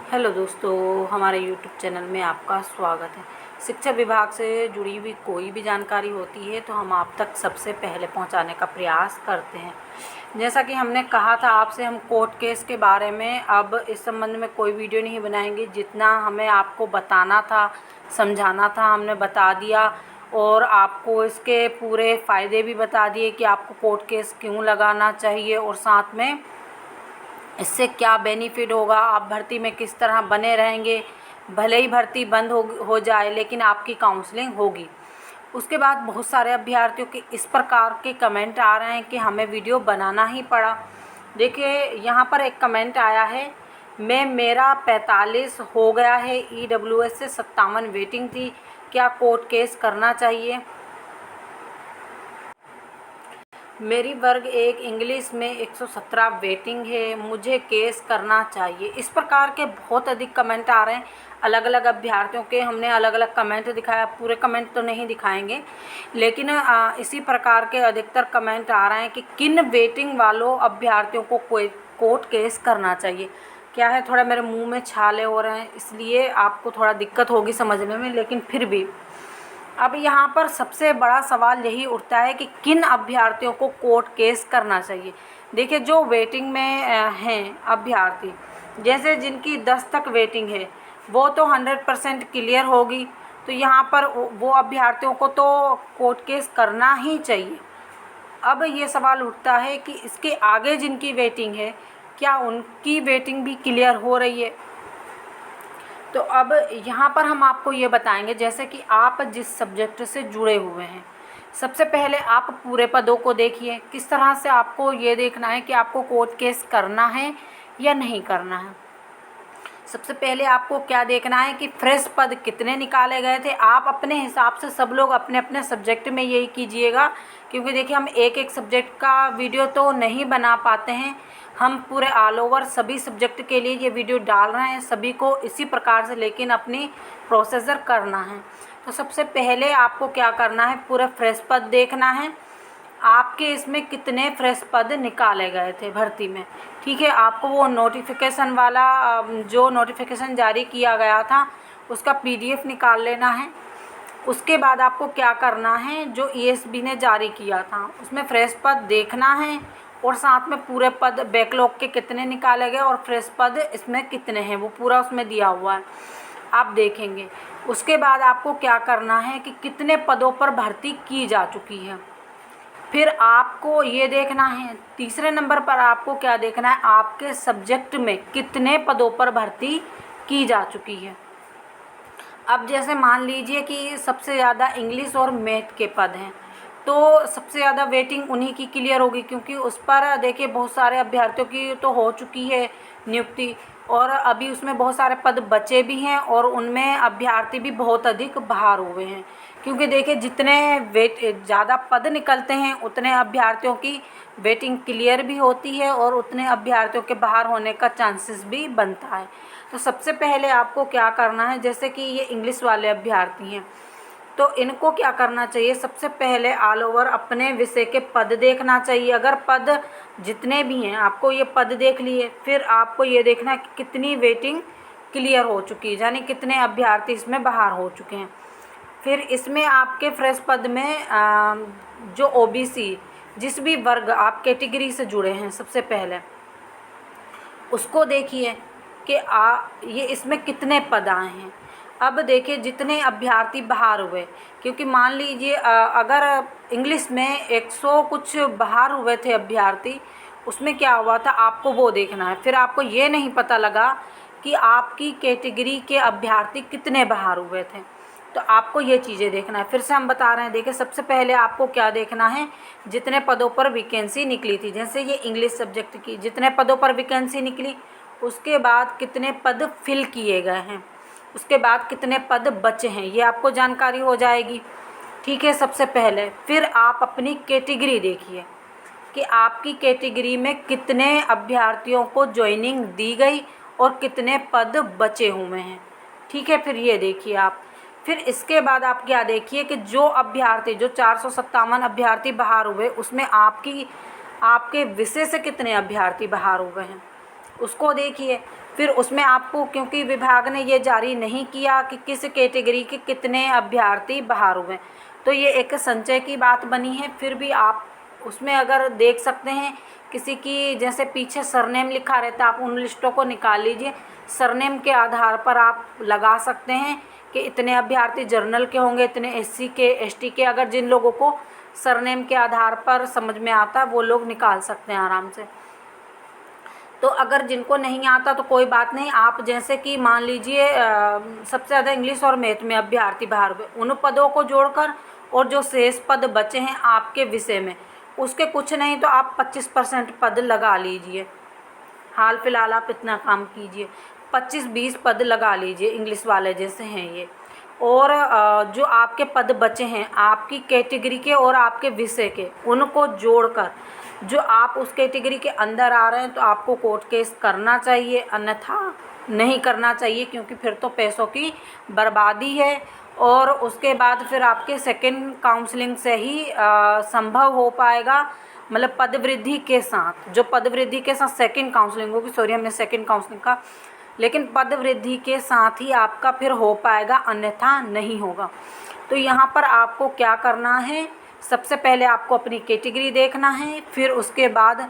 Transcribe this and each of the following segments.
Hello दोस्तों, हमारे YouTube channel में आपका स्वागत है। शिक्षा विभाग से जुड़ी हुई कोई भी जानकारी होती है तो हम आप तक सबसे पहले पहुंचाने का प्रयास करते हैं। जैसा कि हमने कहा था आपसे, हम कोर्ट केस के बारे में अब इस संबंध में कोई वीडियो नहीं बनाएंगे। जितना हमें आपको बताना था, समझाना था, हमने बता दिया और आपको इसके पूरे फ़ायदे भी बता दिए कि आपको कोर्ट केस क्यों लगाना चाहिए और साथ में इससे क्या बेनिफिट होगा, आप भर्ती में किस तरह बने रहेंगे। भले ही भर्ती बंद हो जाए लेकिन आपकी काउंसलिंग होगी। उसके बाद बहुत सारे अभ्यर्थियों के इस प्रकार के कमेंट आ रहे हैं कि हमें वीडियो बनाना ही पड़ा। देखिए, यहाँ पर एक कमेंट आया है, मेरा 45 हो गया है, EWS से 57 वेटिंग थी, क्या कोर्ट केस करना चाहिए? मेरी वर्ग 1 इंग्लिश में 117 वेटिंग है, मुझे केस करना चाहिए। इस प्रकार के बहुत अधिक कमेंट आ रहे हैं अलग अलग अभ्यर्थियों के। हमने अलग अलग कमेंट दिखाया, पूरे कमेंट तो नहीं दिखाएंगे, लेकिन इसी प्रकार के अधिकतर कमेंट आ रहे हैं कि किन वेटिंग वालों अभ्यर्थियों को कोई कोर्ट केस करना चाहिए। क्या है, थोड़ा मेरे मुंह में छाले हो रहे हैं, इसलिए आपको थोड़ा दिक्कत होगी समझने में, लेकिन फिर भी अब यहाँ पर सबसे बड़ा सवाल यही उठता है कि किन अभ्यर्थियों को कोर्ट केस करना चाहिए। देखिए, जो वेटिंग में हैं अभ्यर्थी, जैसे जिनकी 10 तक वेटिंग है, वो तो 100% क्लियर होगी, तो यहाँ पर वो अभ्यर्थियों को तो कोर्ट केस करना ही चाहिए। अब ये सवाल उठता है कि इसके आगे जिनकी वेटिंग है, क्या उनकी वेटिंग भी क्लियर हो रही है? तो अब यहाँ पर हम आपको ये बताएंगे, जैसे कि आप जिस सब्जेक्ट से जुड़े हुए हैं, सबसे पहले आप पूरे पदों को देखिए। किस तरह से आपको ये देखना है कि आपको कोर्ट केस करना है या नहीं करना है। सबसे पहले आपको क्या देखना है कि फ्रेश पद कितने निकाले गए थे। आप अपने हिसाब से, सब लोग अपने अपने सब्जेक्ट में यही कीजिएगा, क्योंकि देखिए हम एक एक सब्जेक्ट का वीडियो तो नहीं बना पाते हैं। हम पूरे ऑल ओवर सभी सब्जेक्ट के लिए ये वीडियो डाल रहे हैं, सभी को इसी प्रकार से लेकिन अपनी प्रोसेसर करना है। तो सबसे पहले आपको क्या करना है, पूरा फ्रेश पद देखना है, आपके इसमें कितने फ्रेश पद निकाले गए थे भर्ती में। ठीक है, आपको वो नोटिफिकेशन वाला जो नोटिफिकेशन जारी किया गया था उसका PDF निकाल लेना है। उसके बाद आपको क्या करना है, जो ESB ने जारी किया था उसमें फ्रेश पद देखना है और साथ में पूरे पद बैकलॉग के कितने निकाले गए और फ्रेश पद इसमें कितने हैं वो पूरा उसमें दिया हुआ है, आप देखेंगे। उसके बाद आपको क्या करना है कि कितने पदों पर भर्ती की जा चुकी है। फिर आपको ये देखना है, तीसरे नंबर पर आपको क्या देखना है, आपके सब्जेक्ट में कितने पदों पर भर्ती की जा चुकी है। अब जैसे मान लीजिए कि सबसे ज़्यादा इंग्लिश और मैथ के पद हैं, तो सबसे ज़्यादा वेटिंग उन्हीं की क्लियर होगी, क्योंकि उस पर देखिए बहुत सारे अभ्यर्थियों की तो हो चुकी है नियुक्ति और अभी उसमें बहुत सारे पद बचे भी हैं और उनमें अभ्यर्थी भी बहुत अधिक बाहर हुए हैं। क्योंकि देखिए जितने ज़्यादा पद निकलते हैं उतने अभ्यर्थियों की वेटिंग क्लियर भी होती है और उतने अभ्यर्थियों के बाहर होने का चांसेस भी बनता है। तो सबसे पहले आपको क्या करना है, जैसे कि ये इंग्लिश वाले अभ्यर्थी हैं तो इनको क्या करना चाहिए, सबसे पहले ऑल ओवर अपने विषय के पद देखना चाहिए। अगर पद जितने भी हैं आपको ये पद देख लिए, फिर आपको ये देखना है कि कितनी वेटिंग क्लियर हो चुकी है, यानी कितने अभ्यर्थी इसमें बाहर हो चुके हैं। फिर इसमें आपके फ्रेश पद में जो OBC जिस भी वर्ग आप कैटेगरी से जुड़े हैं, सबसे पहले उसको देखिए कि ये इसमें कितने पद आए हैं। अब देखिए जितने अभ्यर्थी बाहर हुए, क्योंकि मान लीजिए अगर इंग्लिश में 100 कुछ बाहर हुए थे अभ्यर्थी, उसमें क्या हुआ था आपको वो देखना है। फिर आपको ये नहीं पता लगा कि आपकी कैटेगरी के अभ्यर्थी कितने बाहर हुए थे, तो आपको ये चीज़ें देखना है। फिर से हम बता रहे हैं, देखिए सबसे पहले आपको क्या देखना है, जितने पदों पर वैकेंसी निकली थी। जैसे ये इंग्लिश सब्जेक्ट की जितने पदों पर वैकेंसी निकली, उसके बाद कितने पद फिल किए गए हैं, उसके बाद कितने पद बचे हैं, ये आपको जानकारी हो जाएगी। ठीक है, सबसे पहले फिर आप अपनी कैटेगरी देखिए कि आपकी कैटेगरी में कितने अभ्यर्थियों को ज्वाइनिंग दी गई और कितने पद बचे हुए हैं। ठीक है, फिर ये देखिए आप। फिर इसके बाद आप क्या देखिए कि जो 457 अभ्यर्थी बाहर हुए, उसमें आपके विषय से कितने अभ्यर्थी बाहर हुए हैं उसको देखिए। फिर उसमें आपको, क्योंकि विभाग ने ये जारी नहीं किया कि किस कैटेगरी के कितने अभ्यर्थी बाहर हुए, तो ये एक संचय की बात बनी है। फिर भी आप उसमें अगर देख सकते हैं किसी की जैसे पीछे सरनेम लिखा रहता है, आप उन लिस्टों को निकाल लीजिए। सरनेम के आधार पर आप लगा सकते हैं कि इतने अभ्यर्थी जर्नल के होंगे, इतने एससी के, एसटी के। अगर जिन लोगों को सरनेम के आधार पर समझ में आता है वो लोग निकाल सकते हैं आराम से। तो अगर जिनको नहीं आता तो कोई बात नहीं, आप जैसे कि मान लीजिए सबसे ज़्यादा इंग्लिश और मैथ में अभ्यर्थी बाहर हुए, उन पदों को जोड़कर और जो शेष पद बचे हैं आपके विषय में, उसके कुछ नहीं तो आप 25% पद लगा लीजिए। हाल फिलहाल आप इतना काम कीजिए, 25-20 पद लगा लीजिए इंग्लिश वाले जैसे हैं ये। और जो आपके पद बचे हैं आपकी कैटेगरी के और आपके विषय के, उनको जोड़कर जो आप उस कैटेगरी के अंदर आ रहे हैं तो आपको कोर्ट केस करना चाहिए, अन्यथा नहीं करना चाहिए, क्योंकि फिर तो पैसों की बर्बादी है। और उसके बाद फिर आपके सेकंड काउंसलिंग से ही संभव हो पाएगा, मतलब पद वृद्धि के साथ, जो पद वृद्धि के साथ सेकंड काउंसलिंग होगी, सॉरी हमने सेकंड काउंसलिंग का, लेकिन पद वृद्धि के साथ ही आपका फिर हो पाएगा, अन्यथा नहीं होगा। तो यहाँ पर आपको क्या करना है, सबसे पहले आपको अपनी कैटेगरी देखना है, फिर उसके बाद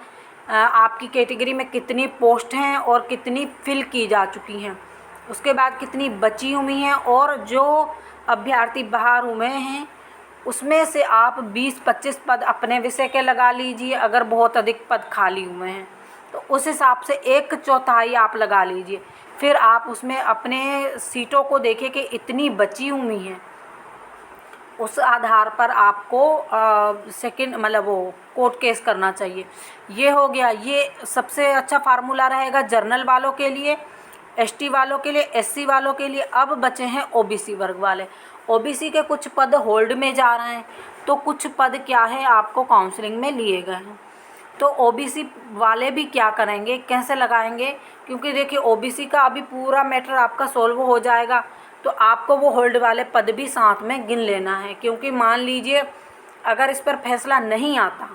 आपकी कैटेगरी में कितनी पोस्ट हैं और कितनी फिल की जा चुकी हैं, उसके बाद कितनी बची हुई हैं, और जो अभ्यर्थी बाहर हुए हैं उसमें से आप 20-25 पद अपने विषय के लगा लीजिए। अगर बहुत अधिक पद खाली हुए हैं तो उस हिसाब से 1/4 आप लगा लीजिए। फिर आप उसमें अपने सीटों को देखिए कि इतनी बची हुई हैं, उस आधार पर आपको सेकंड मतलब वो कोर्ट केस करना चाहिए। ये हो गया, ये सबसे अच्छा फार्मूला रहेगा जर्नल वालों के लिए, एसटी वालों के लिए, एससी वालों के लिए। अब बचे हैं ओबीसी वर्ग वाले। ओबीसी के कुछ पद होल्ड में जा रहे हैं, तो कुछ पद क्या है आपको काउंसलिंग में लिए गए हैं। तो ओबीसी वाले भी क्या करेंगे, कैसे लगाएंगे, क्योंकि देखिए ओबीसी का अभी पूरा मैटर आपका सॉल्व हो जाएगा, तो आपको वो होल्ड वाले पद भी साथ में गिन लेना है। क्योंकि मान लीजिए अगर इस पर फैसला नहीं आता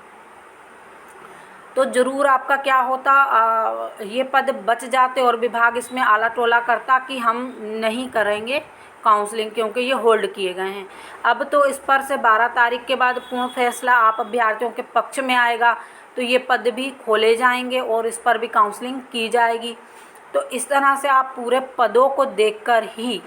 तो ज़रूर आपका क्या होता, ये पद बच जाते और विभाग इसमें आला टोला करता कि हम नहीं करेंगे काउंसलिंग, क्योंकि ये होल्ड किए गए हैं। अब तो इस पर से 12 तारीख के बाद पूर्ण फैसला आप अभ्यर्थियों के पक्ष में आएगा, तो ये पद भी खोले जाएंगे और इस पर भी काउंसलिंग की जाएगी। तो इस तरह से आप पूरे पदों को देखकर ही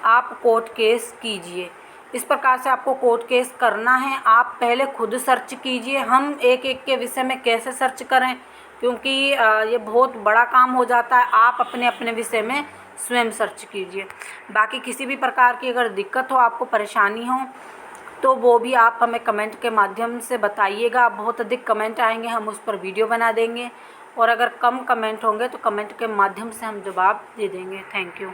आप कोर्ट केस कीजिए। इस प्रकार से आपको कोर्ट केस करना है। आप पहले खुद सर्च कीजिए, हम एक एक के विषय में कैसे सर्च करें, क्योंकि ये बहुत बड़ा काम हो जाता है। आप अपने अपने विषय में स्वयं सर्च कीजिए। बाकी किसी भी प्रकार की अगर दिक्कत हो, आपको परेशानी हो, तो वो भी आप हमें कमेंट के माध्यम से बताइएगा। बहुत अधिक कमेंट आएंगे, हम उस पर वीडियो बना देंगे, और अगर कम कमेंट होंगे तो कमेंट के माध्यम से हम जवाब दे देंगे। Thank you.